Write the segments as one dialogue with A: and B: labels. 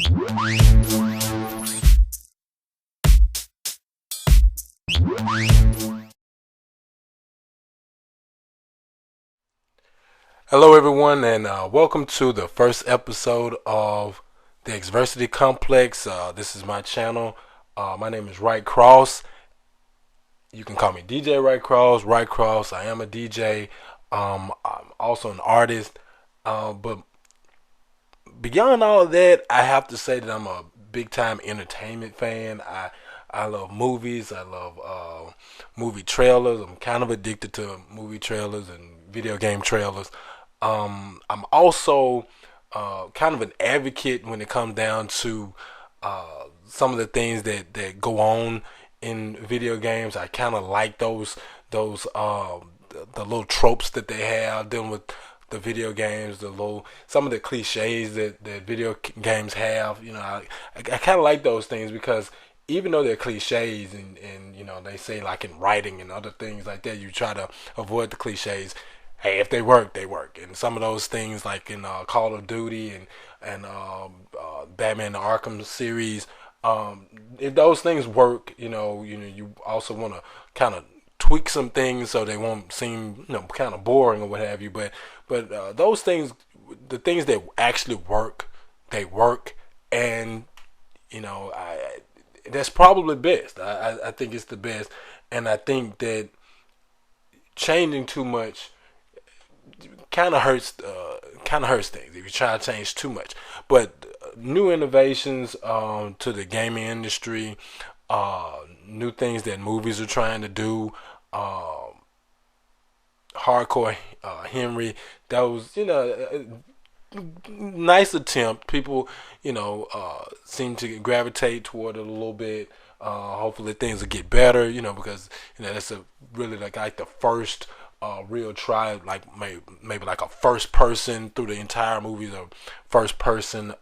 A: Hello, everyone, and welcome to the first episode of the Xversity Komplex. This is my channel. My name is Right Cross. You can call me DJ Right Cross. Right Cross. I am a DJ. I'm also an artist. But beyond all of that, I have to say that I'm a big time entertainment fan. I love movies. I love movie trailers. I'm kind of addicted to movie trailers and video game trailers. I'm also kind of an advocate when it comes down to some of the things that go on in video games. I kind of like the little tropes that they have dealing with the video games, some of the cliches that video games have. I kind of like those things because even though they're cliches and they say like in writing and other things like that, you try to avoid the cliches. Hey, if they work, they work. And some of those things, like in Call of Duty and Batman the Arkham series, if those things work, you also want to kind of tweak some things so they won't seem, kind of boring or what have you. But those things, the things that actually work, they work, and that's probably best. I think it's the best, and I think that changing too much kind of hurts things if you try to change too much. But new innovations to the gaming industry, new things that movies are trying to do, hardcore Henry, those nice attempt. People seem to gravitate toward it a little bit. Hopefully things will get better, because that's a really like the first real try, like maybe like a first person through the entire movie, the first person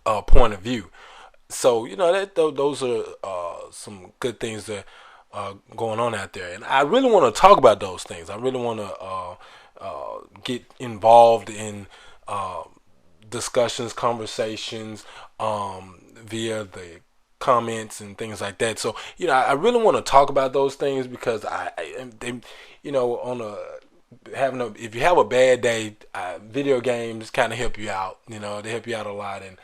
A: point of view. So those are some good things that going on out there, and I really want to talk about those things. I really want to get involved in discussions, conversations via the comments and things like that. So I really want to talk about those things because they, on a if you have a bad day, video games kind of help you out. They help you out a lot, and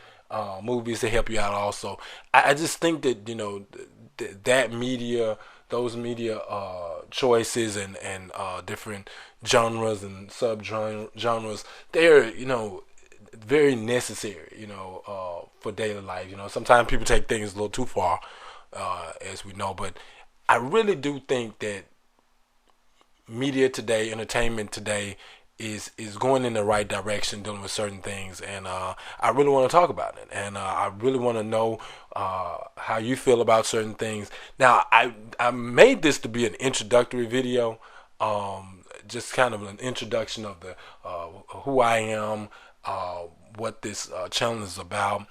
A: movies they help you out also. I just think that that media, those media choices and different genres and sub genres, they're very necessary, for daily life. Sometimes people take things a little too far, as we know, but I really do think that media today, entertainment today, is going in the right direction, dealing with certain things, and I really want to talk about it, and I really want to know how you feel about certain things. Now, I made this to be an introductory video, just kind of an introduction of the who I am, what this channel is about.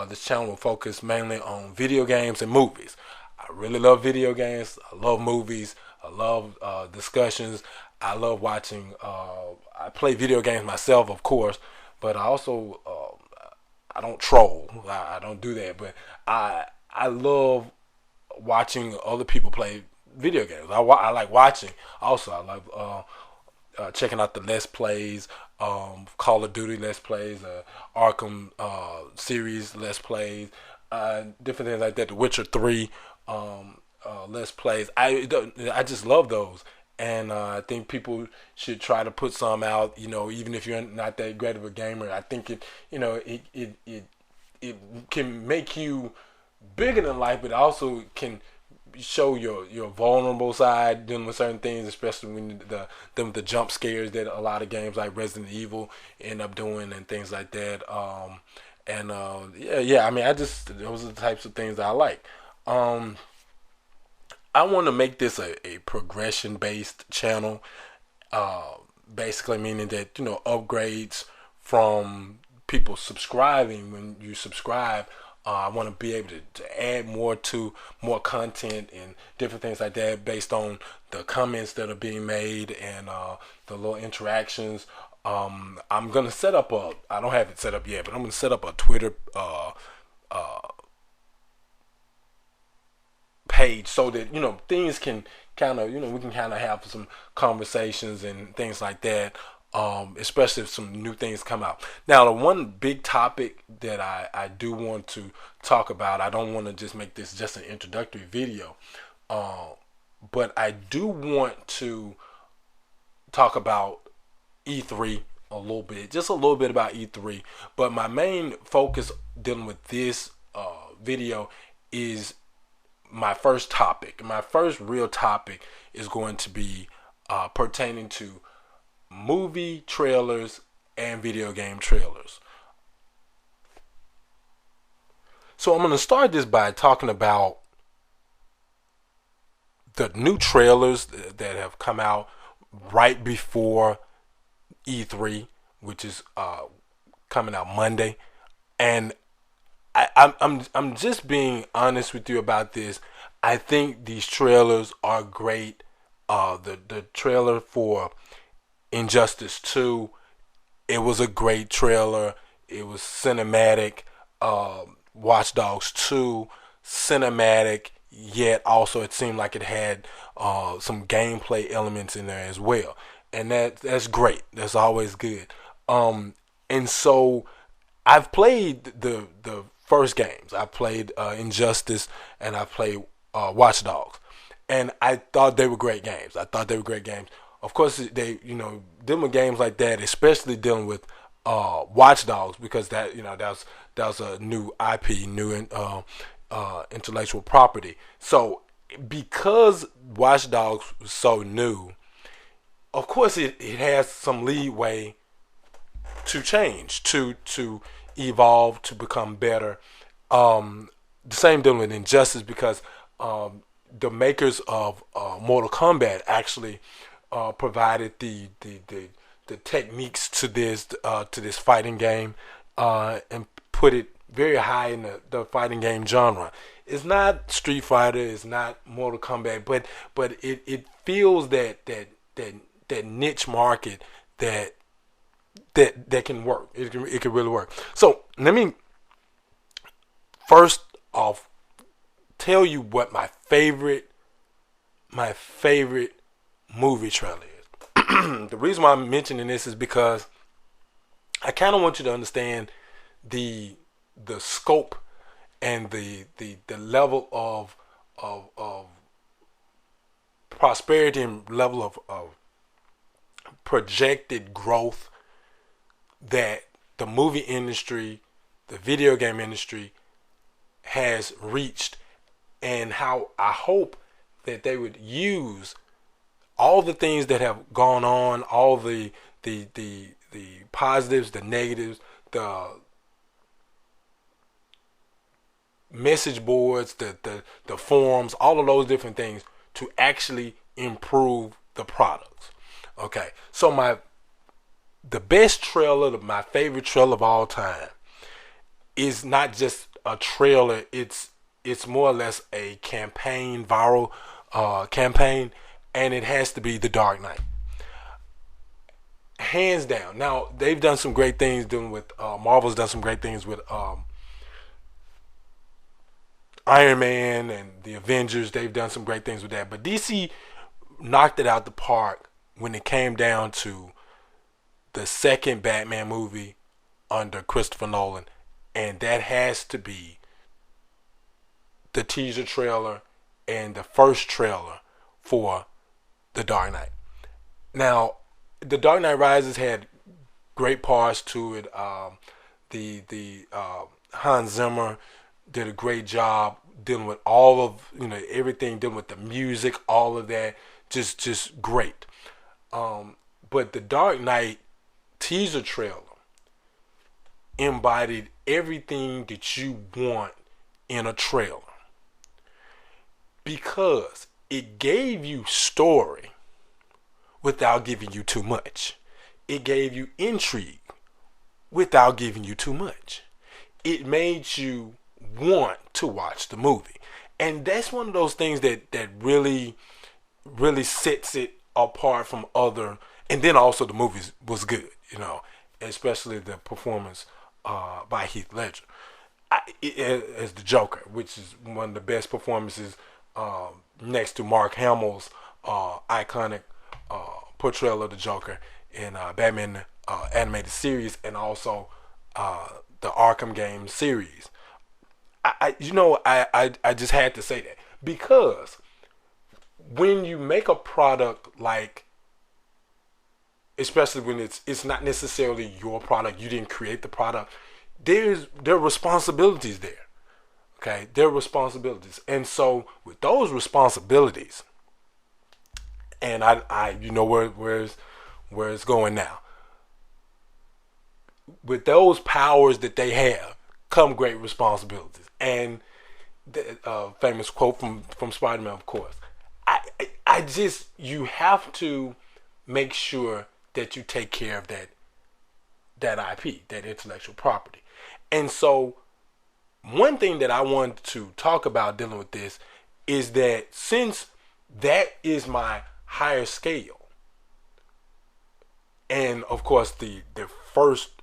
A: This channel will focus mainly on video games and movies. I really love video games. I love movies. I love discussions. I love watching. I play video games myself, of course, but I also I don't troll. I don't do that. But I love watching other people play video games. I like watching. Also, I love checking out the Let's Plays, Call of Duty Let's Plays, Arkham series Let's Plays, different things like that. The Witcher 3 Let's Plays. I just love those, and I think people should try to put some out. Even if you're not that great of a gamer, I think it can make you bigger than life, but also can show your vulnerable side dealing with certain things, especially when the jump scares that a lot of games like Resident Evil end up doing and things like that. Yeah. I mean, those are the types of things that I like. I want to make this a progression based channel, basically meaning that upgrades from people subscribing. When you subscribe, I want to be able to add more content and different things like that based on the comments that are being made and the little interactions I'm gonna set up a. I don't have it set up yet, but I'm gonna set up a Twitter page so that things can kind of we can kind of have some conversations and things like that. Especially if some new things come out. Now, the one big topic that I do want to talk about, I don't want to just make this just an introductory video, uh, but I do want to talk about E3 a little bit, just a little bit about E3. But my main focus dealing with this video is my first topic. My first real topic is going to be pertaining to movie trailers and video game trailers. So I'm going to start this by talking about the new trailers that have come out right before E3, which is coming out Monday, and I'm just being honest with you about this. I think these trailers are great. The trailer for Injustice 2, it was a great trailer. It was cinematic. Watch Dogs 2, cinematic, yet also it seemed like it had some gameplay elements in there as well. And that's great. That's always good. And so I've played the first games. I played Injustice and I played Watch Dogs, and I thought they were great games. Of course, they dealing with games like that, especially dealing with Watch Dogs, because that was a new IP, new intellectual property. So because Watch Dogs was so new, of course it has some leeway to change, to evolve, to become better. The same dealing with Injustice, because the makers of Mortal Kombat actually provided the techniques to this fighting game, and put it very high in the fighting game genre. It's not Street Fighter, it's not Mortal Kombat, but it feels that niche market that can work. It can really work. So let me first off tell you what my favorite movie trailer is. The reason why I'm mentioning this is because I kind of want you to understand the scope and the level of prosperity and level of projected growth that the movie industry, the video game industry has reached, and how I hope that they would use all the things that have gone on, all the positives, the negatives, the message boards, the forums, all of those different things, to actually improve the products. Okay, so the best trailer, my favorite trailer of all time, is not just a trailer. It's more or less a campaign, viral campaign, and it has to be The Dark Knight, hands down. Now they've done some great things doing with Marvel's done some great things with Iron Man and the Avengers. They've done some great things with that, but DC knocked it out the park when it came down to the second Batman movie under Christopher Nolan, and that has to be the teaser trailer and the first trailer for The Dark Knight. Now, The Dark Knight Rises had great parts to it. The Hans Zimmer did a great job dealing with all of everything, dealing with the music, all of that, just great. But the Dark Knight teaser trailer embodied everything that you want in a trailer, because it gave you story without giving you too much. It gave you intrigue without giving you too much. It made you want to watch the movie. And that's one of those things that really sets it apart from other. And then also the movie was good. You know, especially the performance by Heath Ledger as the Joker, which is one of the best performances next to Mark Hamill's iconic portrayal of the Joker in Batman animated series, and also the Arkham game series. I just had to say that because when you make a product like, especially when it's not necessarily your product, you didn't create the product, there are responsibilities there. Okay, there are responsibilities, and so with those responsibilities, and I you know where it's going now. With those powers that they have come great responsibilities, and the famous quote from Spider-Man, of course. I just, you have to make sure that you take care of that IP, that intellectual property. And so one thing that I wanted to talk about dealing with this is that since that is my higher scale, and of course the first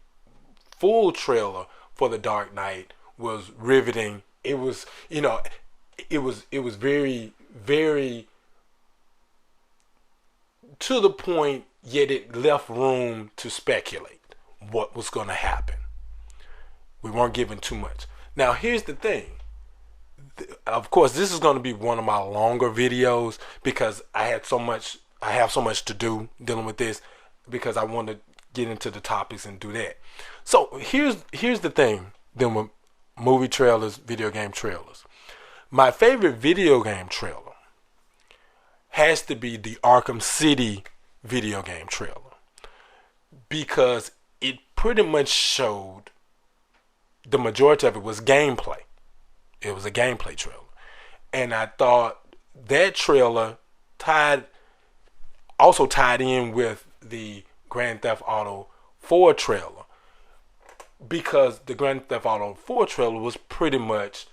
A: full trailer for The Dark Knight was riveting. It was, it was very, very to the point, yet it left room to speculate what was going to happen. We weren't given too much. Now, here's the thing. Of course, this is going to be one of my longer videos because I have so much to do dealing with this, because I want to get into the topics and do that. So here's the thing. Then with movie trailers, video game trailers. My favorite video game trailer has to be the Arkham City video game trailer, because it pretty much showed, the majority of it was gameplay. It was a gameplay trailer. And I thought that trailer also tied in with the Grand Theft Auto 4 trailer, because the Grand Theft Auto 4 trailer was pretty much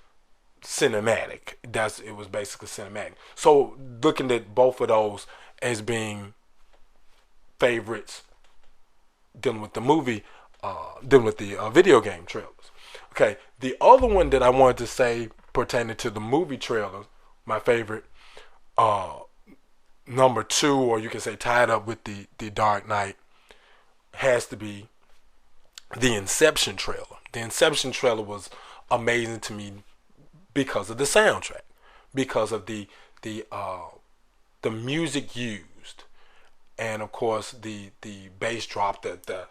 A: cinematic. It was basically cinematic. So looking at both of those as being favorites dealing with the movie, dealing with the video game trailers. Okay, the other one that I wanted to say pertaining to the movie trailers, my favorite, number two, or you can say tied up with the Dark Knight, has to be the Inception trailer. The Inception trailer was amazing to me because of the soundtrack, because of the music used, and of course the bass drop, the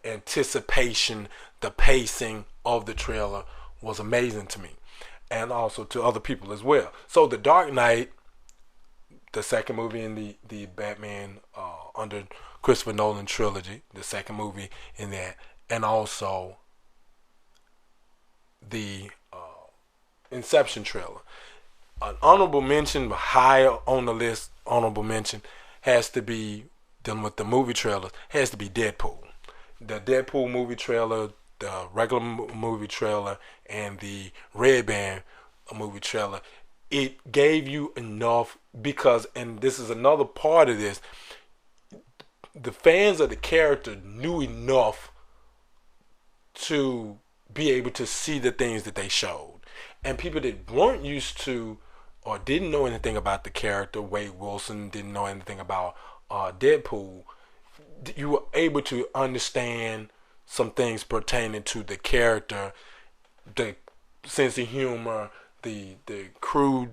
A: anticipation, the pacing of the trailer was amazing to me, and also to other people as well. So The Dark Knight, the second movie in the Batman under Christopher Nolan trilogy, the second movie in that, and also the Inception trailer. An honorable mention, high on the list, honorable mention, has to be, dealing with the movie trailers, has to be Deadpool. The Deadpool movie trailer, the regular movie trailer, and the Red Band movie trailer. It gave you enough, because, and this is another part of this, the fans of the character knew enough to be able to see the things that they showed. And people that weren't used to or didn't know anything about the character, Wade Wilson, didn't know anything about Deadpool, you were able to understand some things pertaining to the character, the sense of humor, the crude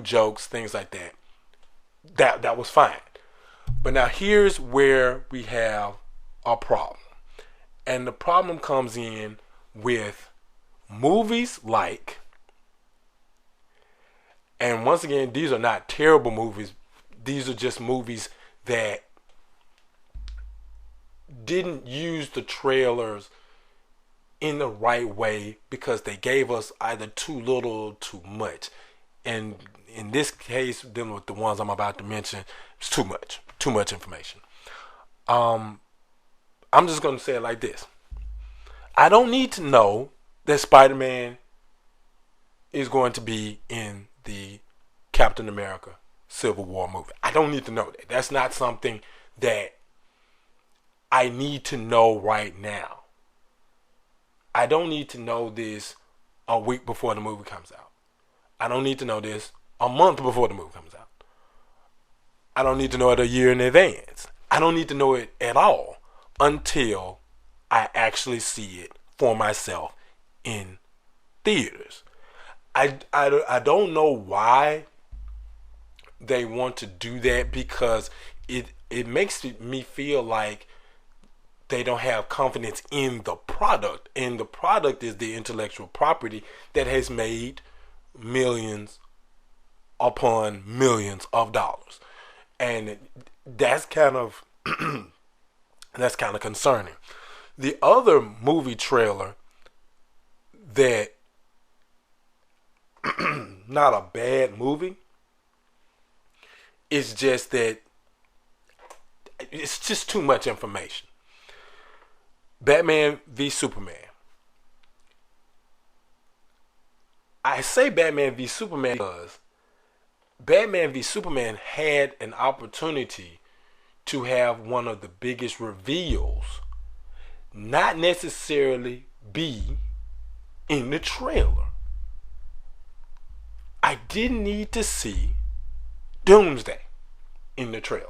A: jokes, things like that. That was fine. But now here's where we have a problem. And the problem comes in with movies like, and once again, these are not terrible movies. These are just movies that didn't use the trailers in the right way, because they gave us either too little or too much. And in this case, dealing with the ones I'm about to mention, it's too much information. I'm just going to say it like this. I don't need to know that Spider-Man is going to be in the Captain America Civil War movie. I don't need to know that. That's not something that I need to know right now. I don't need to know this a week before the movie comes out. I don't need to know this a month before the movie comes out. I don't need to know it a year in advance. I don't need to know it at all until I actually see it for myself in theaters. I don't know why they want to do that, because it makes me feel like they don't have confidence in the product. And the product is the intellectual property that has made millions upon millions of dollars. And that's kind of that's kind of concerning. The other movie trailer that not a bad movie, it's just that it's just too much information. Batman v Superman. I say Batman v Superman because Batman v Superman had an opportunity to have one of the biggest reveals not necessarily be in the trailer. I didn't need to see Doomsday in the trailer.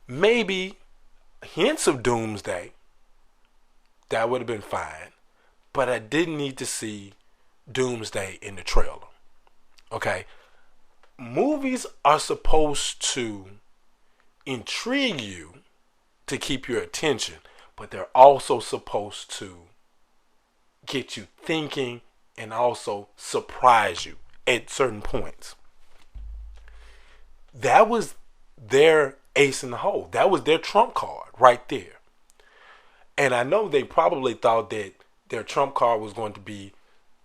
A: Maybe hints of Doomsday, that would have been fine, but I didn't need to see Doomsday in the trailer. Okay? Movies are supposed to intrigue you to keep your attention, but they're also supposed to get you thinking and also surprise you at certain points. That was their ace in the hole. That was their trump card right there. And I know they probably thought that their trump card was going to be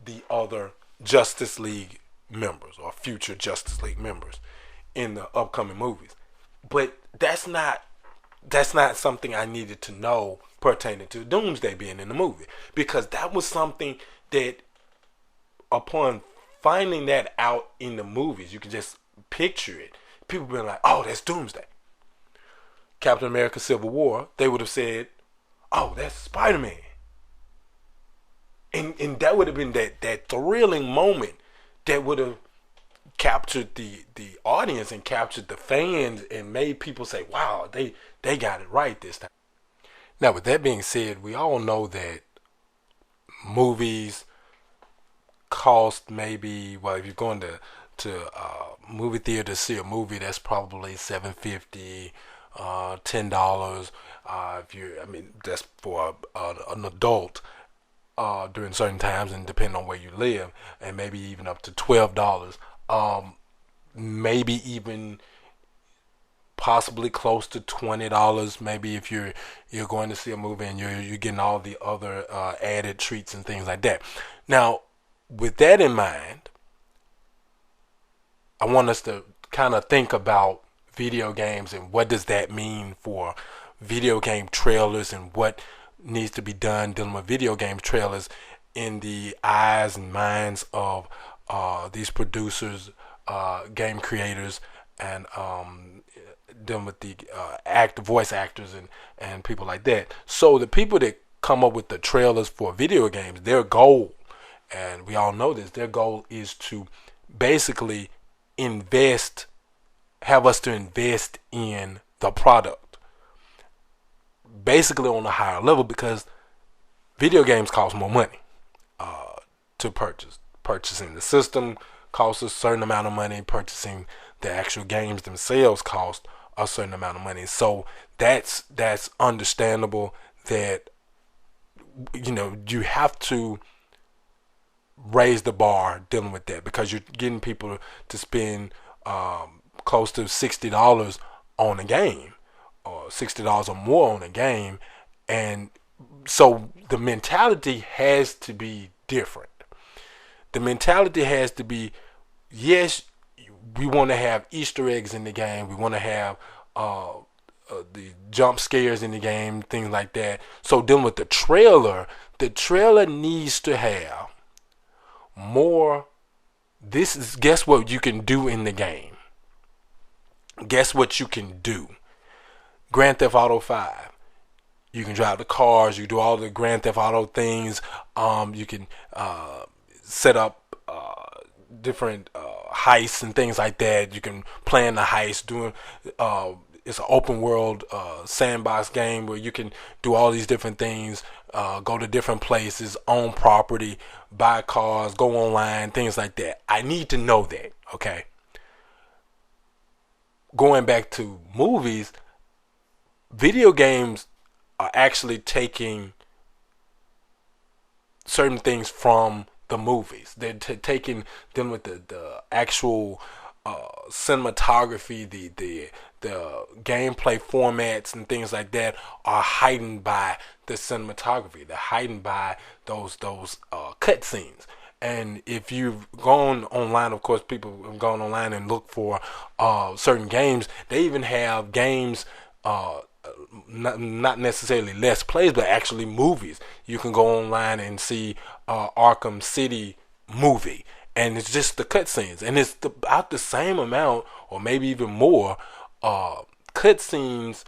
A: the other Justice League members or future Justice League members in the upcoming movies. But that's not something I needed to know pertaining to Doomsday being in the movie, because that was something that upon finding that out in the movies, you could just picture it. People been like, "Oh, that's Doomsday." Captain America: Civil War, they would have said, "Oh, that's Spider-Man," and that would have been that thrilling moment that would have captured the audience and captured the fans and made people say, "Wow, they got it right this time." Now, with that being said, we all know that movies cost maybe, well, if you're going to movie theater to see a movie, that's probably $7.50, $10. That's for an adult during certain times, and depending on where you live, and maybe even up to $12. Maybe even possibly close to $20. Maybe if you're going to see a movie and you're getting all the other added treats and things like that. Now, with that in mind, I want us to kind of think about video games and what does that mean for video game trailers and what needs to be done dealing with video game trailers in the eyes and minds of these producers, game creators, and dealing with the voice actors and people like that. So the people that come up with the trailers for video games, their goal, and we all know this, their goal is to basically have us to invest in the product, basically on a higher level, because video games cost more money to purchase. Purchasing the system costs a certain amount of money. Purchasing the actual games themselves cost a certain amount of money. So that's understandable that you have to raise the bar dealing with that, because you're getting people to spend close to $60 on a game, or $60 or more on a game, and so the mentality has to be different. The mentality has to be, yes, we want to have Easter eggs in the game, we want to have the jump scares in the game, things like that. So dealing with the trailer needs to have more. Guess what you can do in the game. Guess what you can do. Grand Theft Auto 5. You can drive the cars. You do all the Grand Theft Auto things. You can set up different heists and things like that. You can plan the heist. It's an open world sandbox game where you can do all these different things. Go to different places, own property, buy cars, go online, things like that. I need to know that. Okay. Going back to movies, video games are actually taking certain things from the movies. They're taking them with the actual cinematography, the gameplay formats and things like that are heightened by the cinematography. They're heightened by those cut scenes. And if you've gone online, of course, people have gone online and looked for certain games. They even have games. Not necessarily less plays, but actually movies. You can go online and see Arkham City movie, and it's just the cutscenes, and it's about the same amount, or maybe even more, cutscenes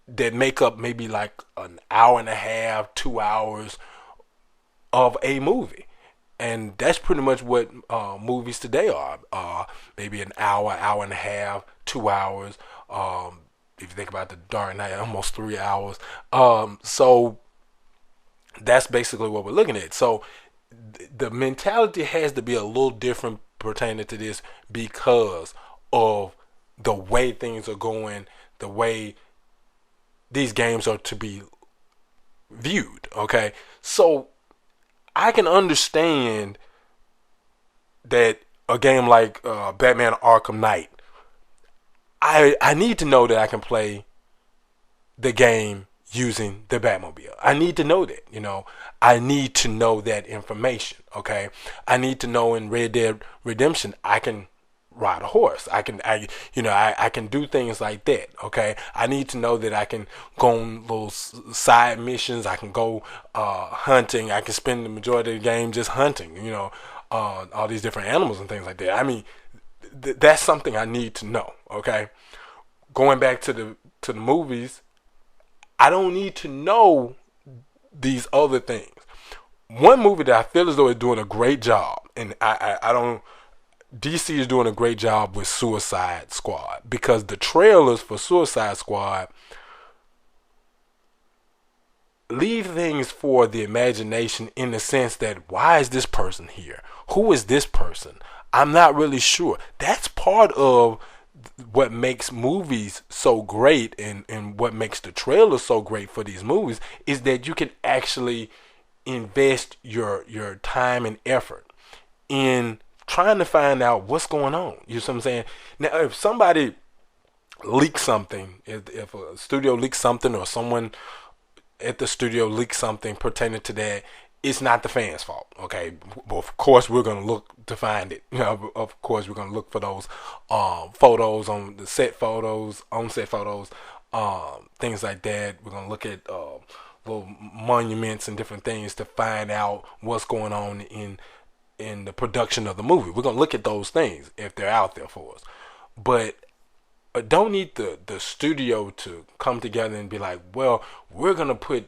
A: that make up maybe like an hour and a half, 2 hours of a movie. And that's pretty much what movies today are. Maybe an hour, hour and a half, 2 hours. If you think about the Dark Knight, almost 3 hours. So that's basically what we're looking at. So the mentality has to be a little different pertaining to this because of the way things are going, the way these games are to be viewed. Okay, so I can understand that a game like Batman Arkham Knight, I need to know that I can play the game using the Batmobile. I need to know that, I need to know that information, okay? I need to know in Red Dead Redemption I can ride a horse. I can do things like that, okay? I need to know that I can go on little side missions. I can go hunting. I can spend the majority of the game just hunting, all these different animals and things like that. I mean, that's something I need to know. Okay, going back to the movies, I don't need to know these other things. One movie that I feel as though is doing a great job, and I don't. DC is doing a great job with Suicide Squad, because the trailers for Suicide Squad leave things for the imagination, in the sense that, why is this person here? Who is this person? I'm not really sure. That's part of what makes movies so great, and what makes the trailers so great for these movies, is that you can actually invest your time and effort in trying to find out what's going on. You know what I'm saying? Now, if somebody leaks something, if a studio leaks something, or someone at the studio leaks something pertaining to that, it's not the fans' fault, okay? Well, of course, we're going to look to find it. Of course, we're going to look for those photos, on-set photos, things like that. We're going to look at little monuments and different things to find out what's going on in the production of the movie. We're going to look at those things if they're out there for us. But don't need the studio to come together and be like, well, we're going to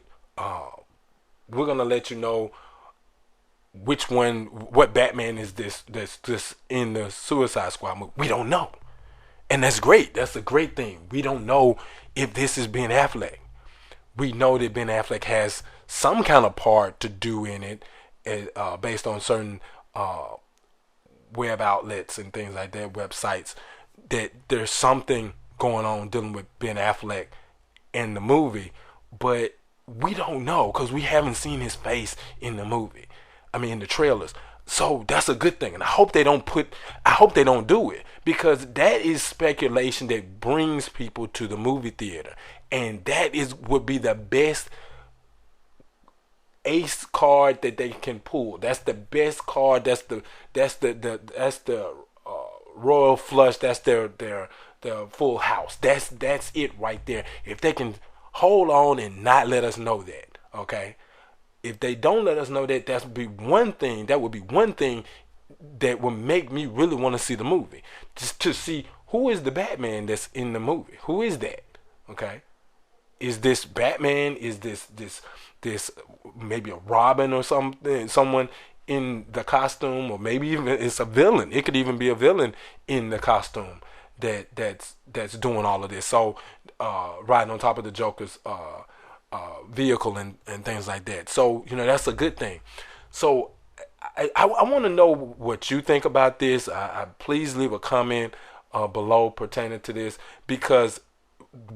A: let you know what Batman is this in the Suicide Squad movie. We don't know. And that's great. That's a great thing. We don't know if this is Ben Affleck. We know that Ben Affleck has some kind of part to do in it, based on certain web outlets and things like that, websites, that there's something going on dealing with Ben Affleck in the movie. But we don't know, because we haven't seen his face in the movie. In the trailers. So that's a good thing, and I hope they don't do it, because that is speculation that brings people to the movie theater, and that would be the best ace card that they can pull. That's the best card. That's the royal flush. That's their full house. That's it right there. If they can hold on and not let us know that, okay? If they don't let us know that, that would be one thing that would make me really want to see the movie. Just to see who is the Batman that's in the movie. Who is that? Okay, is this Batman? Is this maybe a Robin or something? Someone in the costume, or maybe even it's a villain. It could even be a villain in the costume that's doing all of this. So riding on top of the Joker's vehicle and things like that. So that's a good thing. So I want to know what you think about this. Please leave a comment below pertaining to this, because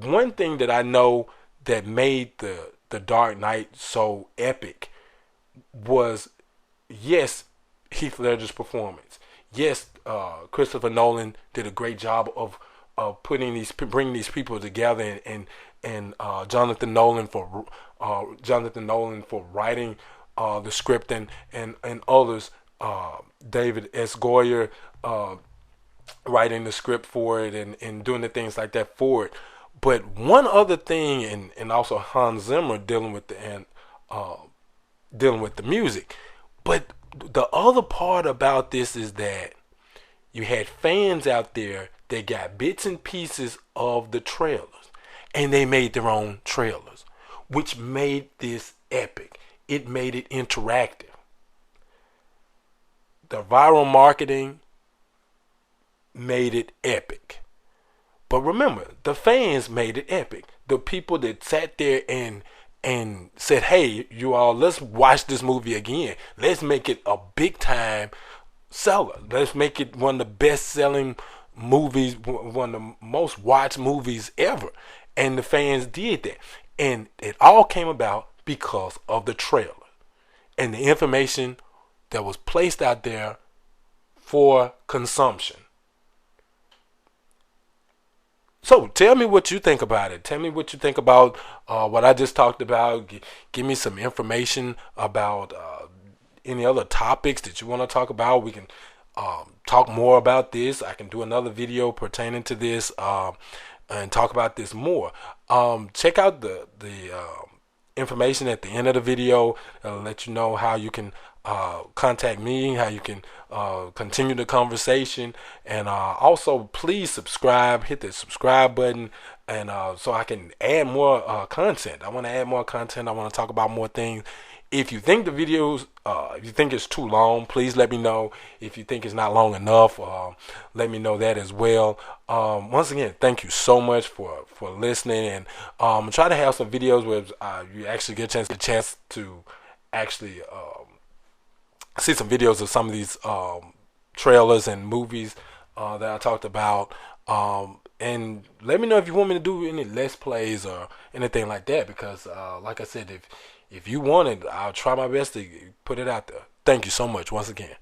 A: one thing that I know that made the Dark Knight so epic was, yes, Heath Ledger's performance. Yes, Christopher Nolan did a great job of bringing these people together, and Jonathan Nolan for writing the script, and others, David S. Goyer writing the script for it, and doing the things like that for it. But one other thing, and also Hans Zimmer uh, dealing with the music. But the other part about this is that you had fans out there that got bits and pieces of the trailers, and they made their own trailers, which made this epic. It made it interactive. The viral marketing made it epic. But remember, the fans made it epic. The people that sat there and said, "Hey, you all, let's watch this movie again. Let's make it a big time seller. Let's make it one of the best selling movies, one of the most watched movies ever." And the fans did that. And it all came about because of the trailer and the information that was placed out there for consumption. So tell me what you think about it. Tell me what you think about what I just talked about. Give me some information about any other topics that you want to talk about. We can talk more about this. I can do another video pertaining to this, and talk about this more. Check out the information at the end of the video. It'll let you know how you can contact me, how you can continue the conversation, and also please subscribe. Hit the subscribe button, and so I can add more content. I want to add more content. I want to talk about more things. If you think the videos, if you think it's too long, please let me know. If you think it's not long enough, let me know that as well. Once again, thank you so much for listening, and try to have some videos where you actually get a chance to actually see some videos of some of these trailers and movies that I talked about. And let me know if you want me to do any let's plays or anything like that, because like I said, if you want it, I'll try my best to put it out there. Thank you so much once again.